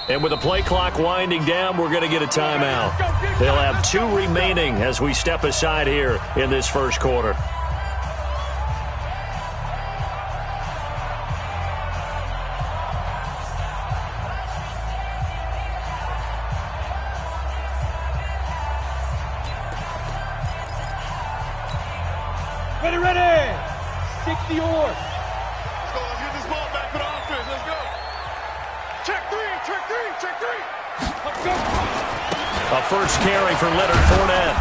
And with the play clock winding down, we're going to get a timeout. They'll have 2 remaining as we step aside here in this first quarter. Ready. 60 oars. Let's go. Let's get this ball back for the offense. Let's go. Check three. Let's go. A first carry for Leonard Fournette.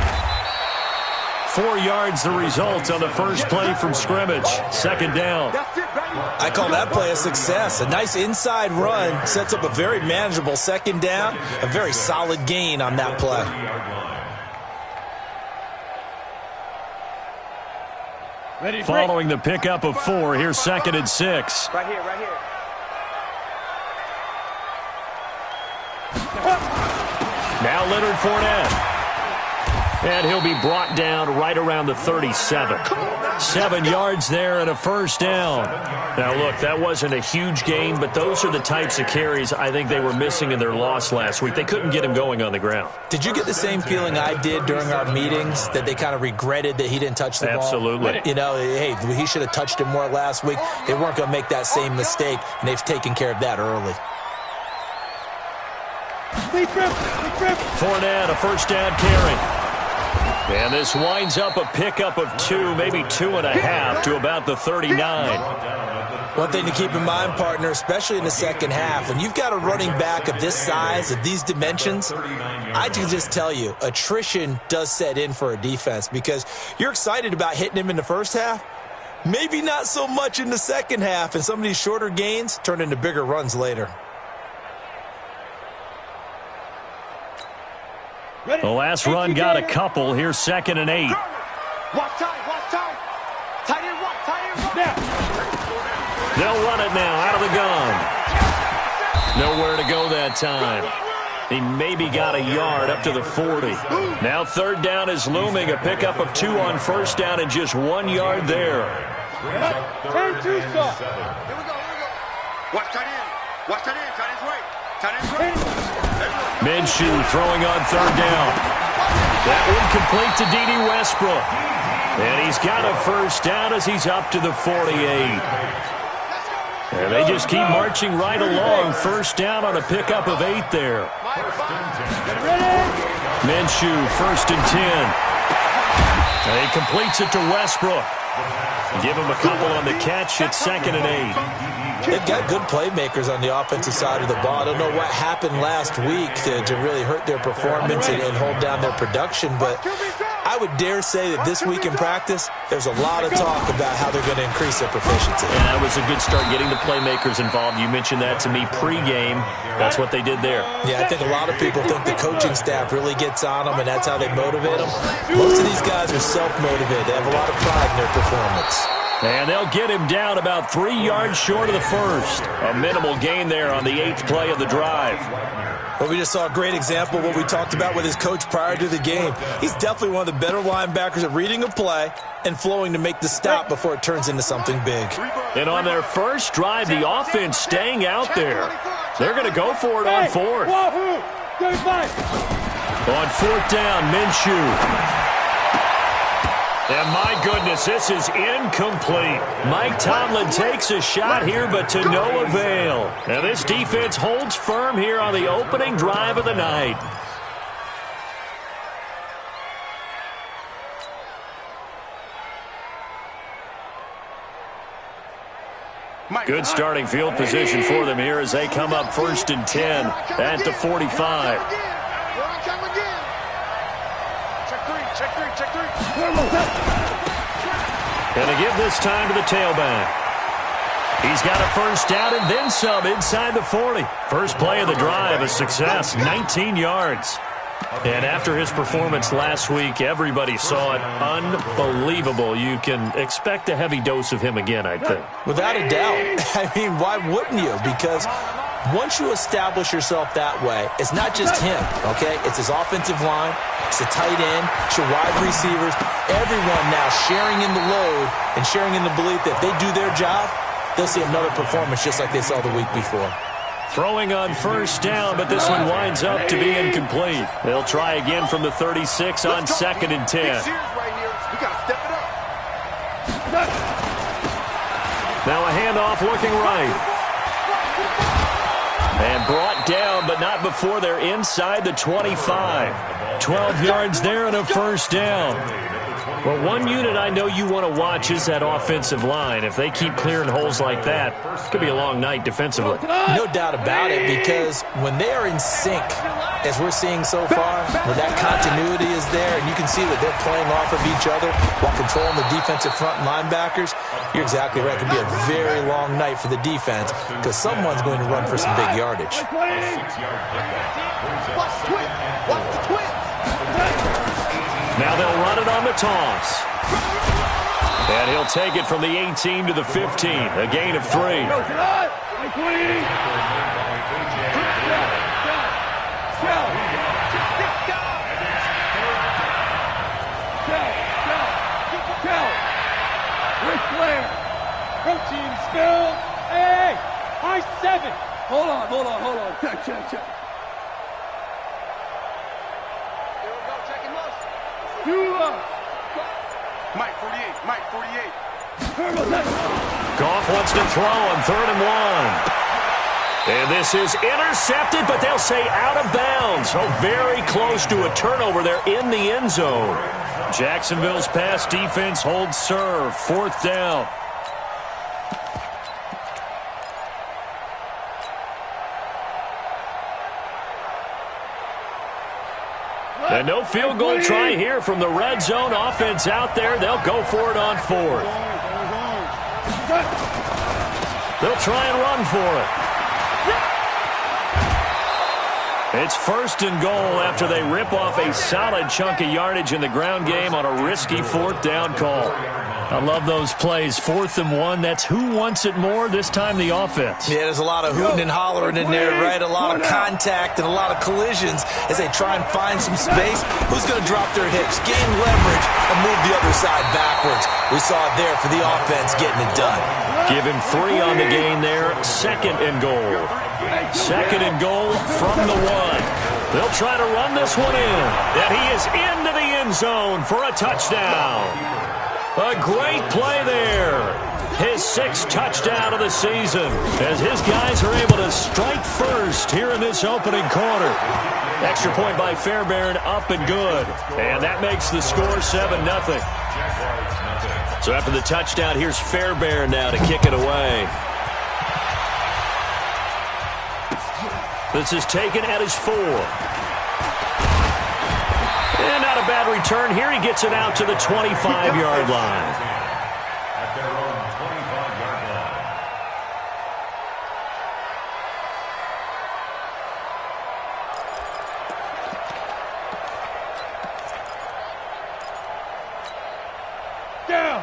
4 yards the result on the first play from scrimmage. Second down. I call that play a success. A nice inside run sets up a very manageable second down. A very solid gain on that play. Following the pickup of 4, here's 2nd and 6. Right here. Now Leonard Fournette. And he'll be brought down right around the 37. 7 yards there and a first down. Now, look, that wasn't a huge gain, but those are the types of carries I think they were missing in their loss last week. They couldn't get him going on the ground. Did you get the same feeling I did during our meetings, that they kind of regretted that he didn't touch the ball? Absolutely. You know, hey, he should have touched it more last week. They weren't going to make that same mistake, and they've taken care of that early. Fournette, a first down carry. And this winds up a pickup of 2, maybe 2.5 to about the 39. One thing to keep in mind, partner, especially in the second half, when you've got a running back of this size, of these dimensions, I can just tell you, attrition does set in for a defense because you're excited about hitting him in the first half. Maybe not so much in the second half, and some of these shorter gains turn into bigger runs later. The last run got a couple. Here's 2nd and 8. Watch time. Tight end one. They'll run it now out of the gun. Nowhere to go that time. He maybe got a yard up to the 40. Now 3rd down is looming. A pickup of 2 on first down and just 1 yard there. Turn 2, sir. Here we go. Watch tight end. Tight end's right. Minshew throwing on 3rd down. That one complete to D.D. Westbrook. And he's got a first down as he's up to the 48. And they just keep marching right along. First down on a pickup of 8 there. Minshew, 1st and 10. And he completes it to Westbrook. Give him a couple on the catch. It's 2nd and 8. They've got good playmakers on the offensive side of the ball. I don't know what happened last week to really hurt their performance and hold down their production, but I would dare say that this week in practice, there's a lot of talk about how they're going to increase their proficiency. And that was a good start, getting the playmakers involved. You mentioned that to me pregame. That's what they did there. Yeah, I think a lot of people think the coaching staff really gets on them, and that's how they motivate them. Most of these guys are self-motivated. They have a lot of pride in their performance. And they'll get him down about 3 yards short of the first. A minimal gain there on the 8th play of the drive. Well, we just saw a great example of what we talked about with his coach prior to the game. He's definitely one of the better linebackers at reading a play and flowing to make the stop before it turns into something big. And on their first drive, the offense staying out there. They're going to go for it on 4th. On 4th down, Minshew. And my goodness, this is incomplete. Mike Tomlin takes a shot here, but to no avail. Now this defense holds firm here on the opening drive of the night. Good starting field position for them here as they come up 1st and 10 at the 45. And they give this time to the tailback. He's got a first down and then some inside the 40. First play of the drive, a success, 19 yards. And after his performance last week, everybody saw it. Unbelievable. You can expect a heavy dose of him again, I think. Without a doubt. I mean, why wouldn't you? Because once you establish yourself that way, it's not just him, okay? It's his offensive line, it's the tight end, it's your wide receivers, everyone now sharing in the load and sharing in the belief that if they do their job, they'll see another performance just like they saw the week before. Throwing on first down, but this one winds up to be incomplete. They'll try again from the 36 on 2nd and 10. Now a handoff looking right. And brought down, but not before they're inside the 25. 12 yards there and a first down. Well, one unit I know you want to watch is that offensive line. If they keep clearing holes like that, it could be a long night defensively. No doubt about it, because when they are in sync, as we're seeing so far, when that continuity is there, and you can see that they're playing off of each other while controlling the defensive front linebackers, you're exactly right. It could be a very long night for the defense because someone's going to run for some big yardage. Now they'll run it on the toss. And he'll take it from the 18 to the 15, a gain of 3. Protein spill. Hey, high 7. Hold on. Check. Here we go, checking loss. Mike 48. Goff wants to throw on 3rd and 1. And this is intercepted, but they'll say out of bounds. Oh, very close to a turnover there in the end zone. Jacksonville's pass defense holds serve. 4th down. And no field goal try here from the red zone offense out there. They'll go for it on 4th. They'll try and run for it. It's 1st and goal after they rip off a solid chunk of yardage in the ground game on a risky 4th down call. I love those plays. 4th and 1. That's who wants it more, this time the offense. Yeah, there's a lot of hooting and hollering in there, right? A lot of contact and a lot of collisions as they try and find some space. Who's going to drop their hips, gain leverage, and move the other side backwards? We saw it there for the offense getting it done. Give him 3 on the gain there. 2nd and goal. 2nd and goal from the 1. They'll try to run this one in. And he is into the end zone for a touchdown. A great play there. His 6th touchdown of the season as his guys are able to strike first here in this opening quarter. Extra point by Fairbairn, up and good. And that makes the score 7-0. So after the touchdown, here's Fairbairn now to kick it away. This is taken at his 4. And not a bad return here. He gets it out to the 25-yard line. At their own 25-yard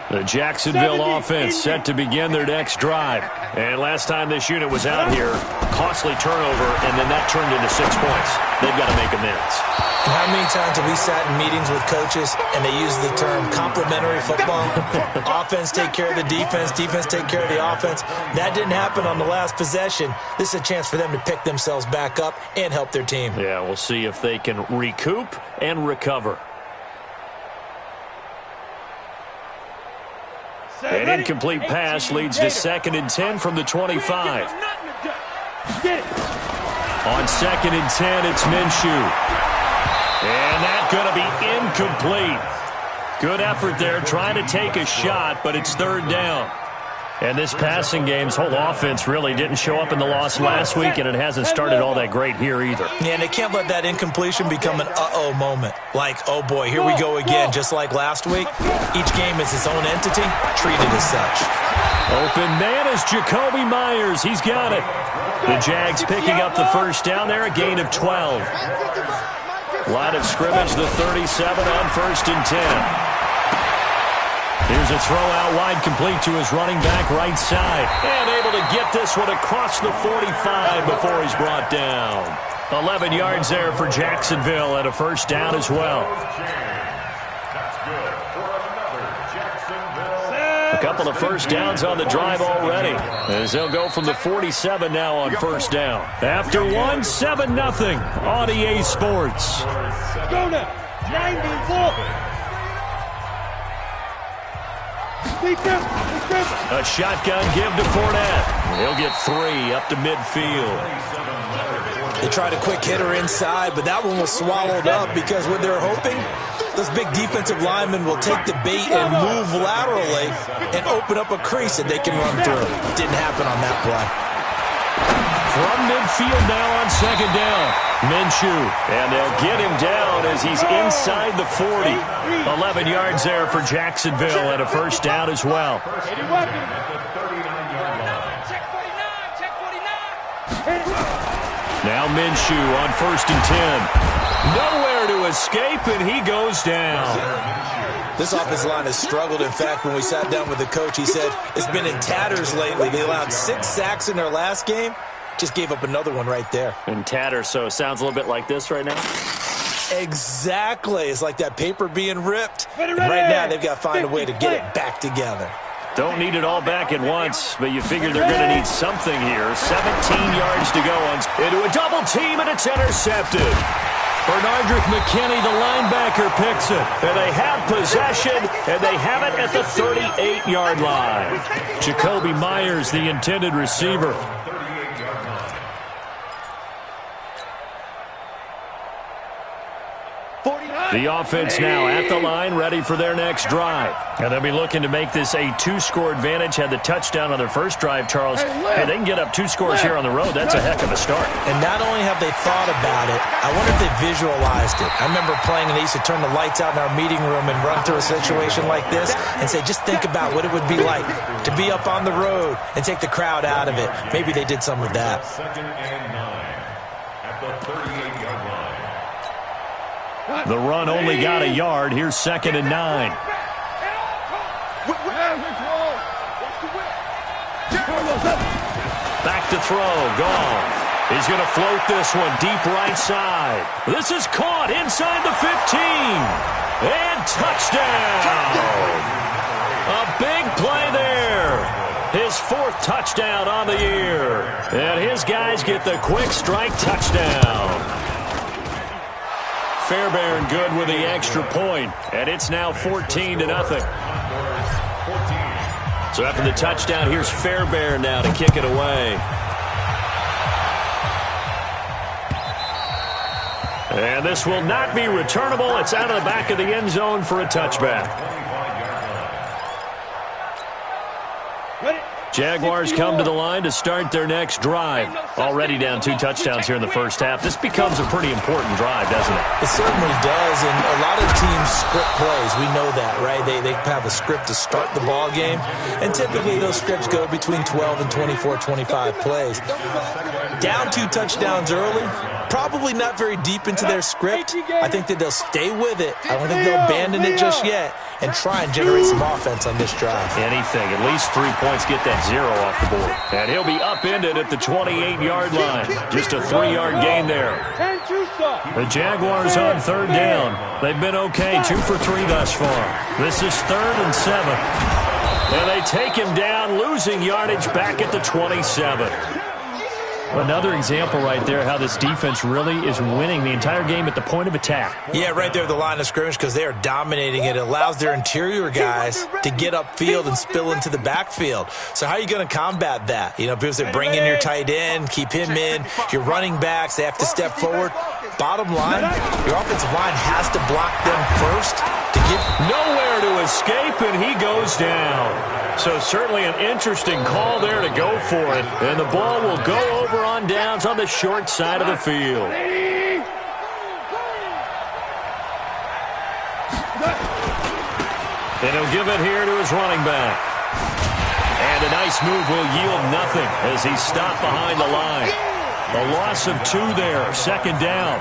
line. The Jacksonville offense set to begin their next drive. And last time this unit was out here, costly turnover, and then that turned into 6 points. They've got to make amends. And how many times have we sat in meetings with coaches and they use the term complementary football? Offense take care of the defense, defense take care of the offense. That didn't happen on the last possession. This is a chance for them to pick themselves back up and help their team. Yeah, we'll see if they can recoup and recover. An incomplete pass leads to 2nd and 10 from the 25. On 2nd and 10, it's Minshew. And that's going to be incomplete. Good effort there, trying to take a shot, but it's 3rd down. And this passing game's whole offense really didn't show up in the loss last week, and it hasn't started all that great here either. Yeah, and they can't let that incompletion become an uh-oh moment. Like, oh boy, here we go again, just like last week. Each game is its own entity, treated as such. Open man is Jacoby Myers. He's got it. The Jags picking up the first down there, a gain of 12. Line of scrimmage, the 37 on 1st and 10. Here's a throw out wide, complete to his running back right side. And able to get this one across the 45 before he's brought down. 11 yards there for Jacksonville and a first down as well. That's good for another Jacksonville. couple of first downs on the drive already, as they'll go from the 47 now on first down. After one, 7-0 on EA Sports. Go now. 94. A shotgun give to Fournette. He'll get 3 up to midfield. They tried a quick hitter inside, but that one was swallowed up because what they're hoping, those big defensive linemen will take the bait and move laterally and open up a crease that they can run through. Didn't happen on that play. From midfield now on second down, Minshew. And they'll get him down as he's inside the 40. 11 yards there for Jacksonville and a first down as well. Now Minshew on first and 10. Nowhere to escape, and he goes down. This offensive line has struggled. In fact, when we sat down with the coach, he said it's been in tatters lately. They allowed 6 sacks in their last game. Just gave up another one right there. In tatters, so it sounds a little bit like this right now? Exactly. It's like that paper being ripped. And right now, they've got to find a way to get it back together. Don't need it all back at once, but you figure they're going to need something here. 17 yards to go into a double team, and it's intercepted. Bernardrick McKinney, the linebacker, picks it. And they have possession, and they have it at the 38-yard line. Jacoby Myers, the intended receiver. The offense now at the line, ready for their next drive. And they'll be looking to make this a 2-score advantage. Had the touchdown on their first drive, Charles. Hey, they can get up 2 scores here on the road. That's a heck of a start. And not only have they thought about it, I wonder if they visualized it. I remember playing, and they used to turn the lights out in our meeting room and run through a situation like this and say, just think about what it would be like to be up on the road and take the crowd out of it. Maybe they did some of that. Second and 9 at the 38-yard line. The run only got a yard. Here's second and 9. Back to throw. Goff. He's going to float this one deep right side. This is caught inside the 15. And touchdown. A big play there. His 4th touchdown on the year. And his guys get the quick strike touchdown. Fairbairn good with the extra point, and it's now 14-0. So after the touchdown, here's Fairbairn now to kick it away. And this will not be returnable. It's out of the back of the end zone for a touchback. Jaguars come to the line to start their next drive. Already down 2 touchdowns here in the first half. This becomes a pretty important drive, doesn't it? It certainly does, and a lot of teams script plays. We know that, right? They have a script to start the ball game, and typically those scripts go between 12 and 24, 25 plays. Down 2 touchdowns early, probably not very deep into their script. I think that they'll stay with it. I don't think they'll abandon it just yet and try and generate some offense on this drive. Anything. At least 3 points, get that 0 off the board. And he'll be upended at the 28-yard line. Just a 3-yard gain there. The Jaguars on third down. They've been okay, 2 for 3 thus far. This is 3rd and 7. And they take him down, losing yardage back at the 27. Another example right there how this defense really is winning the entire game at the point of attack. Yeah, right there at the line of scrimmage because they are dominating it. It allows their interior guys to get upfield and spill into the backfield. So how are you going to combat that? You know, people say bring in your tight end, keep him in. Your running backs, they have to step forward. Bottom line, your offensive line has to block them first to get nowhere to escape, and he goes down. So certainly an interesting call there to go for it. And the ball will go over on downs on the short side of the field. And he'll give it here to his running back. And a nice move will yield nothing as he's stopped behind the line. A loss of 2 there, second down.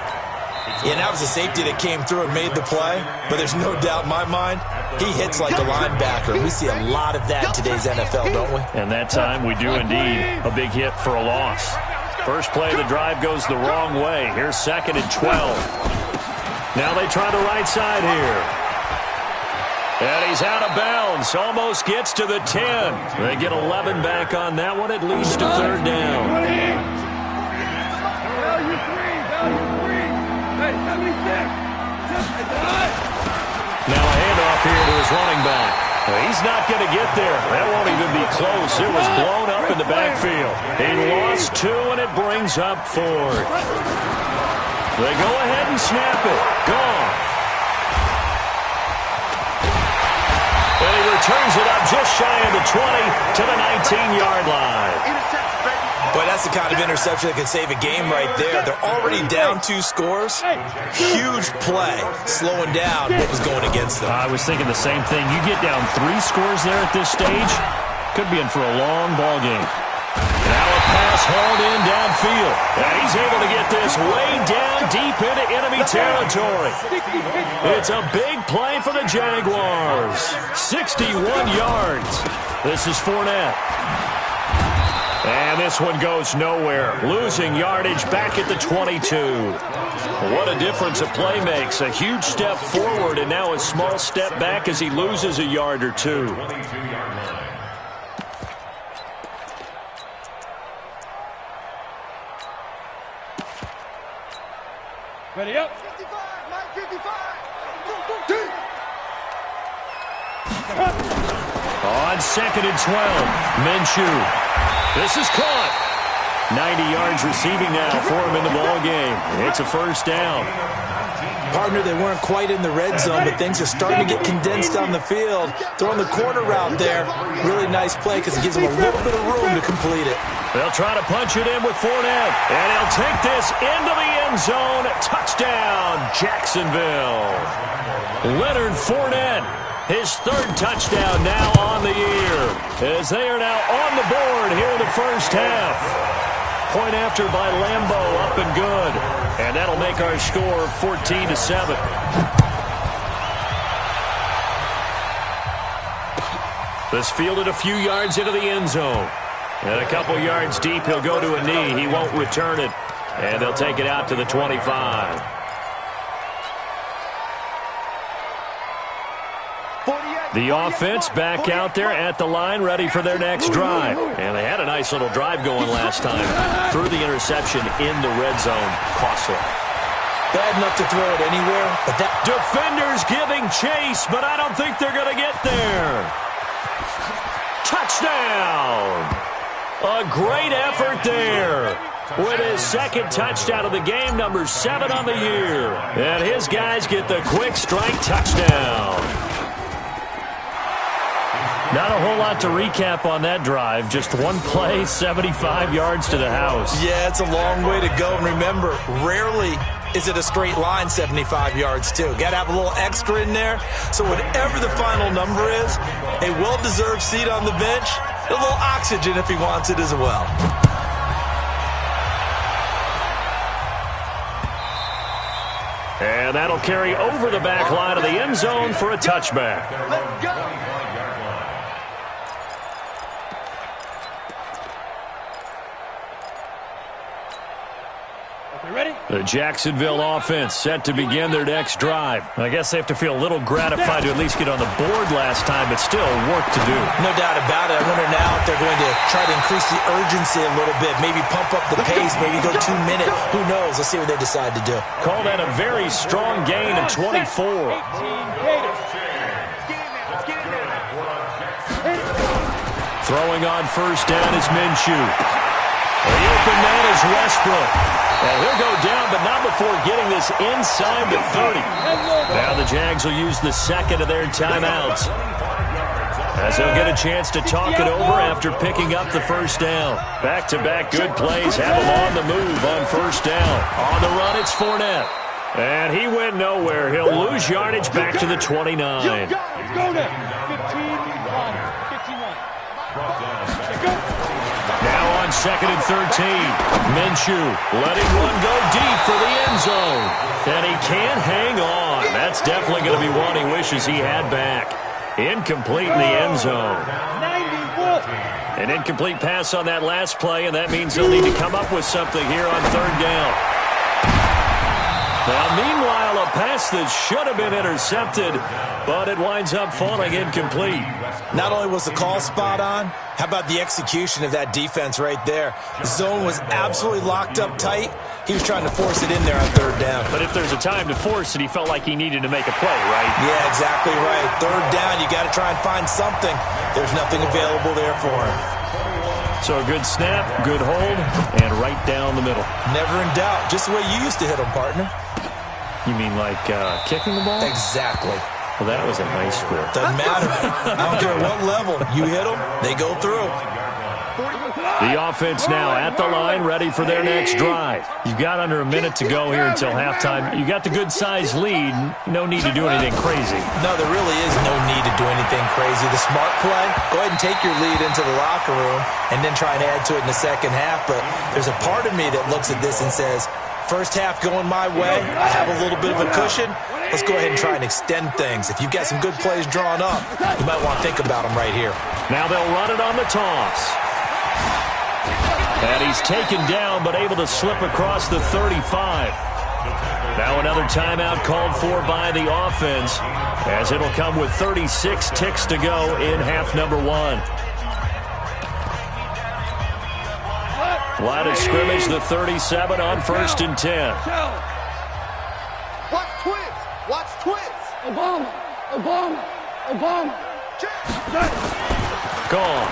Yeah, that was a safety that came through and made the play, but there's no doubt in my mind, he hits like a linebacker. We see a lot of that in today's NFL, don't we? And that time we do indeed. A big hit for a loss. First play of the drive goes the wrong way. Here's 2nd and 12. Now they try the right side here. And he's out of bounds. Almost gets to the 10. They get 11 back on that one. It leads to third down. Value three. Hey, 76. Now a handoff here to his running back. Well, he's not going to get there. That won't even be close. It was blown up in the backfield. He lost 2, and it brings up 4. They go ahead and snap it. Gone. And he returns it up just shy of the 20 to the 19-yard line. Boy, that's the kind of interception that can save a game right there. They're already down 2 scores. Huge play, slowing down what was going against them. I was thinking the same thing. You get down 3 scores there at this stage, could be in for a long ball game. Now a pass hauled in downfield. And he's able to get this way down deep into enemy territory. It's a big play for the Jaguars. 61 yards. This is Fournette. And this one goes nowhere. Losing yardage back at the 22. What a difference a play makes. A huge step forward and now a small step back as he loses a yard or 2. Ready up. 55. On 2nd and 12, Minshew. This is caught. 90 yards receiving now for him in the ball game. It's a first down. Partner, they weren't quite in the red zone, but things are starting to get condensed on the field. Throwing the corner route there. Really nice play because it gives them a little bit of room to complete it. They'll try to punch it in with Fournette. And he'll take this into the end zone. Touchdown, Jacksonville. Leonard Fournette. His 3rd touchdown now on the year, as they are now on the board here in the first half. Point after by Lambeau, up and good. And that'll make our score 14-7. This fielded a few yards into the end zone. And a couple yards deep, he'll go to a knee. He won't return it. And they'll take it out to the 25. The offense back out there at the line, ready for their next drive. And they had a nice little drive going last time. Threw the interception in the red zone. Costly. Bad enough to throw it anywhere, but that... Defenders giving chase, but I don't think they're going to get there. Touchdown! A great effort there. With his 2nd touchdown of the game, number 7 on the year. And his guys get the quick strike touchdown. Not a whole lot to recap on that drive. Just one play, 75 yards to the house. Yeah, it's a long way to go. And remember, rarely is it a straight line 75 yards, too. Got to have a little extra in there. So whatever the final number is, a well-deserved seat on the bench, a little oxygen if he wants it as well. And that'll carry over the back line of the end zone for a touchback. Let's go. Ready? The Jacksonville offense set to begin their next drive. I guess they have to feel a little gratified to at least get on the board last time, but still work to do. No doubt about it. I wonder now if they're going to try to increase the urgency a little bit, maybe pump up the pace, maybe go 2 minutes. Who knows? Let's see what they decide to do. Call that a very strong gain of 24. Throwing on first down is Minshew. The open man is Westbrook. And he'll go down, but not before getting this inside the 30. Now the Jags will use the 2nd of their timeouts, as they'll get a chance to talk it over after picking up the first down. Back-to-back good plays have them on the move on first down. On the run, it's Fournette. And he went nowhere. He'll lose yardage back to the 29. Go now. 15-1. Now on 2nd and 13, Minshew letting one go deep for the end zone. And he can't hang on. That's definitely going to be one he wishes he had back. Incomplete in the end zone. An incomplete pass on that last play, and that means they'll need to come up with something here on 3rd down. Now, meanwhile, a pass that should have been intercepted, but it winds up falling incomplete. Not only was the call spot on, how about the execution of that defense right there? The zone was absolutely locked up tight. He was trying to force it in there on third down. But if there's a time to force it, he felt like he needed to make a play, right? Yeah, exactly right. Third down, you got to try and find something. There's nothing available there for him. So a good snap, good hold, and right down the middle. Never in doubt. Just the way you used to hit them, partner. You mean like kicking the ball? Exactly. Well, that was a nice score. Doesn't matter. I don't care what level. You hit them, they go through. The offense now at the line, ready for their next drive. You've got under a minute to go here until halftime. You got the good-sized lead. No need to do anything crazy. No, there really is no need to do anything crazy. The smart play, go ahead and take your lead into the locker room and then try and add to it in the second half. But there's a part of me that looks at this and says, first half going my way, I have a little bit of a cushion. Let's go ahead and try and extend things. If you've got some good plays drawn up, you might want to think about them right here. Now they'll run it on the toss. And he's taken down, but able to slip across the 35. Now another timeout called for by the offense, as it'll come with 36 ticks to go in half number one. Line of scrimmage, the 37 on 1st and 10. Watch twins. Watch twins. Obama. Obama. Obama. Gone.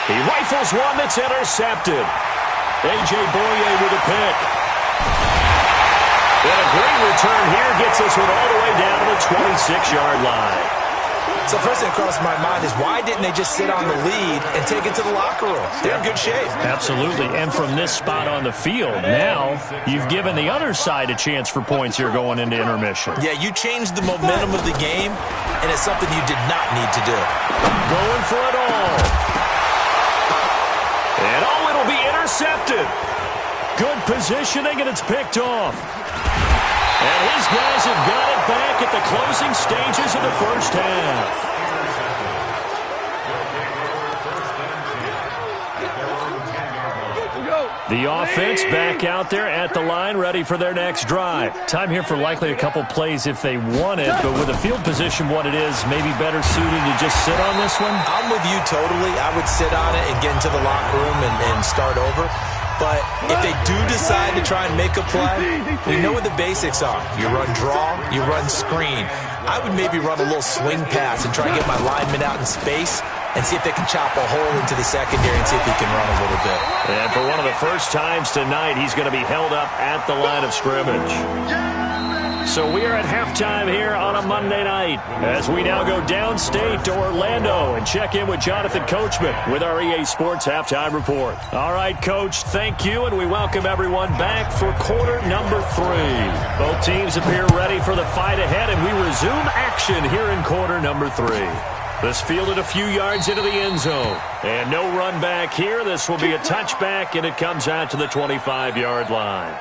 He rifles one that's intercepted. A.J. Boye with a pick. And a great return here gets this one all the way down to the 26-yard line. So first thing that crossed my mind is why didn't they just sit on the lead and take it to the locker room? They're in good shape. Absolutely. And from this spot on the field, now you've given the other side a chance for points here going into intermission. Yeah, you changed the momentum of the game, and it's something you did not need to do. Going for it all. And it'll be intercepted. Good positioning, and it's picked off. And his guys have got it back at the closing stages of the first half. The offense back out there at the line, ready for their next drive. Time here for likely a couple plays if they want it, but with the field position what it is, maybe better suited to just sit on this one? I'm with you totally. I would sit on it and get into the locker room and start over. But if they do decide to try and make a play, we know what the basics are. You run draw, you run screen. I would maybe run a little swing pass and try and get my lineman out in space and see if they can chop a hole into the secondary and see if he can run a little bit. And for one of the first times tonight, he's going to be held up at the line of scrimmage. So we are at halftime here on a Monday night as we now go downstate to Orlando and check in with Jonathan Coachman with our EA Sports Halftime Report. All right, Coach, thank you, and we welcome everyone back for quarter number 3. Both teams appear ready for the fight ahead, and we resume action here in quarter number 3. This fielded a few yards into the end zone. And no run back here. This will be a touchback, and it comes out to the 25-yard line.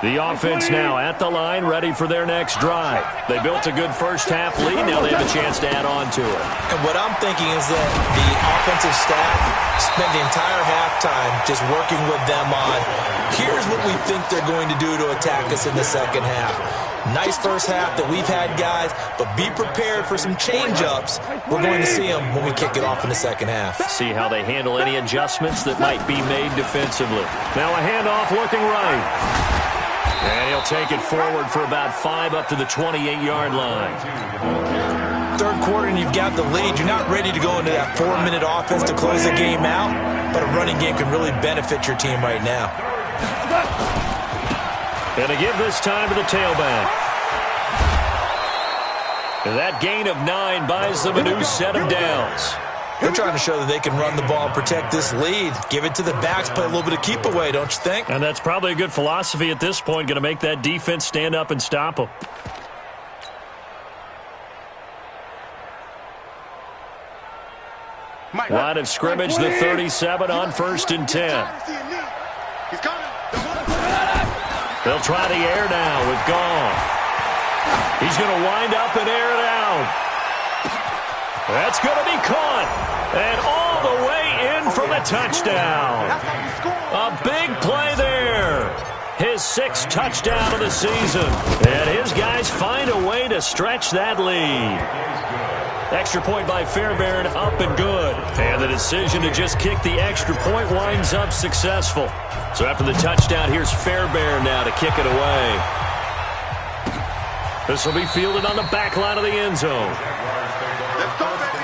The offense now at the line, ready for their next drive. They built a good first half lead. Now they have a chance to add on to it. And what I'm thinking is that the offensive staff spent the entire halftime just working with them on, here's what we think they're going to do to attack us in the second half. Nice first half that we've had, guys, but be prepared for some change-ups. We're going to see them when we kick it off in the second half. See how they handle any adjustments that might be made defensively. Now a handoff looking right. And he'll take it forward for about 5 up to the 28-yard line. Third quarter and you've got the lead. You're not ready to go into that 4-minute offense to close the game out, but a running game can really benefit your team right now. And to give this time to the tailback. And that gain of 9 buys them a new set of downs. They're trying to show that they can run the ball and protect this lead. Give it to the backs, play a little bit of keep away, don't you think? And that's probably a good philosophy at this point, going to make that defense stand up and stop them. Line of scrimmage, the 37 on 1st and 10. He's coming. They'll try the air now with Goff. He's going to wind up and air it out. That's going to be caught. And all the way in for the touchdown. A big play there. His 6th touchdown of the season. And his guys find a way to stretch that lead. Extra point by Fairbairn, up and good. And the decision to just kick the extra point winds up successful. So after the touchdown, here's Fairbairn now to kick it away. This will be fielded on the back line of the end zone. Let's go, baby.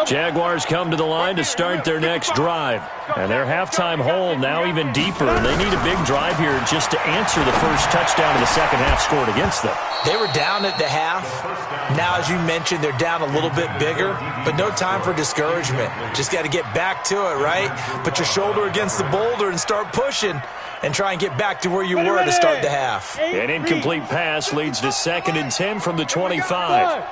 Jaguars come to the line to start their next drive. And their halftime hole now even deeper. And they need a big drive here just to answer the first touchdown of the second half scored against them. They were down at the half. Now, as you mentioned, they're down a little bit bigger, but no time for discouragement. Just got to get back to it, right? Put your shoulder against the boulder and start pushing and try and get back to where you were to start the half. An incomplete pass leads to 2nd and 10 from the 25.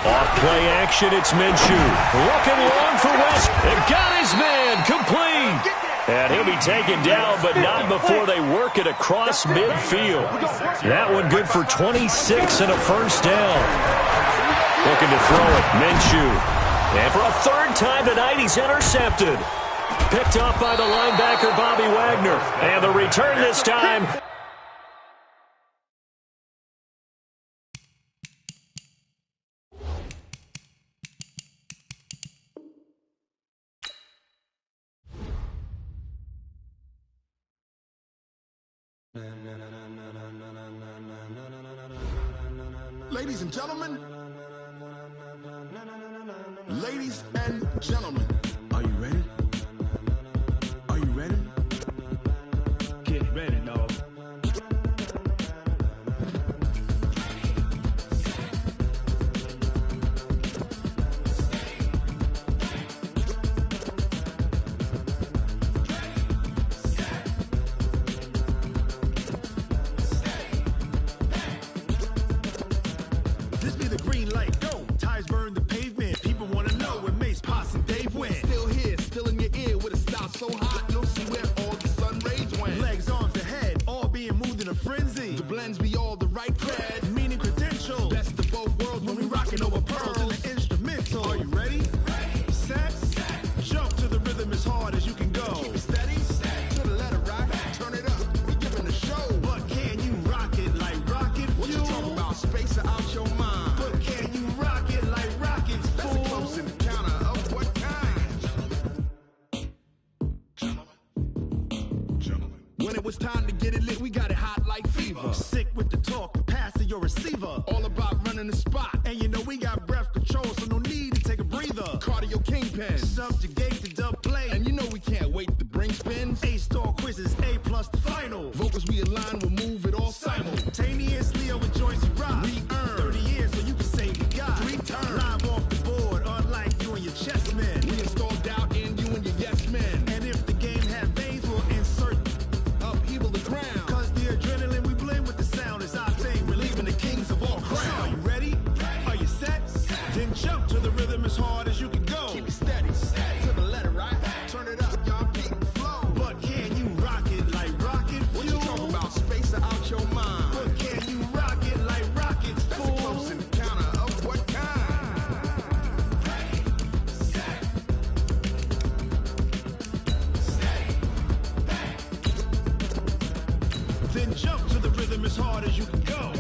Off play action, it's Minshew. Looking long for West. And got his man complete. And he'll be taken down, but not before they work it across midfield. That one good for 26 and a first down. Looking to throw it, Minshew. And for a 3rd time tonight, he's intercepted. Picked off by the linebacker, Bobby Wagner. And the return this time. Ladies and gentlemen, are you ready? Are you ready? Get ready, dog. This be the green light, go. Ties burn the pavement. People want to know when Mace, Posse, and Dave went. Still here, still in your ear with a style so hot, you'll see where all the sun rays went. Legs, arms, ahead, all being moved in a frenzy. The blends be all the right cred, meaning credentials. Best of both worlds when we rockin' over pearls and the instrumental. Are you ready? Set, jump to the rhythm as hard as you can go. Keep it steady, to the letter rock, turn it up, we giving the show. But can you rock it like rocket fuel? What you talking about, space out your mind? But can you rock it like rockets, fool? That's a close encounter of what kind? Gentlemen. When it was time to get it lit, we got it hot like fever. Sick with the talk, pass to your receiver. All about running the spot. And you know we got breath control, so no need to take a breather. Cardio kingpin, subjugate the dub play. And you know we can't wait to bring spins. A-star quizzes, A+ the final. Vocals we align, we'll move it all simultaneously over joints you rock. We earn 30 years so you can say we got 3 turns. Live off the board, unlike you and your chess men. We install doubt in you and your yes men. And if the game had veins, we'll insert upheaval the ground. Cause the adrenaline we blend with the sound is our thing, relieving the kings of all crowns. So are you ready? Are you set? Then jump to the rhythm as hard as you can go. Keep it steady, to the letter right. Turn it up, y'all beat the flow. But can you rock it like rocket fuel? What you talking about, space out your mind? But can you rock it like rockets, fool? That's a close encounter of what kind? Then jump to the rhythm as hard as you can go.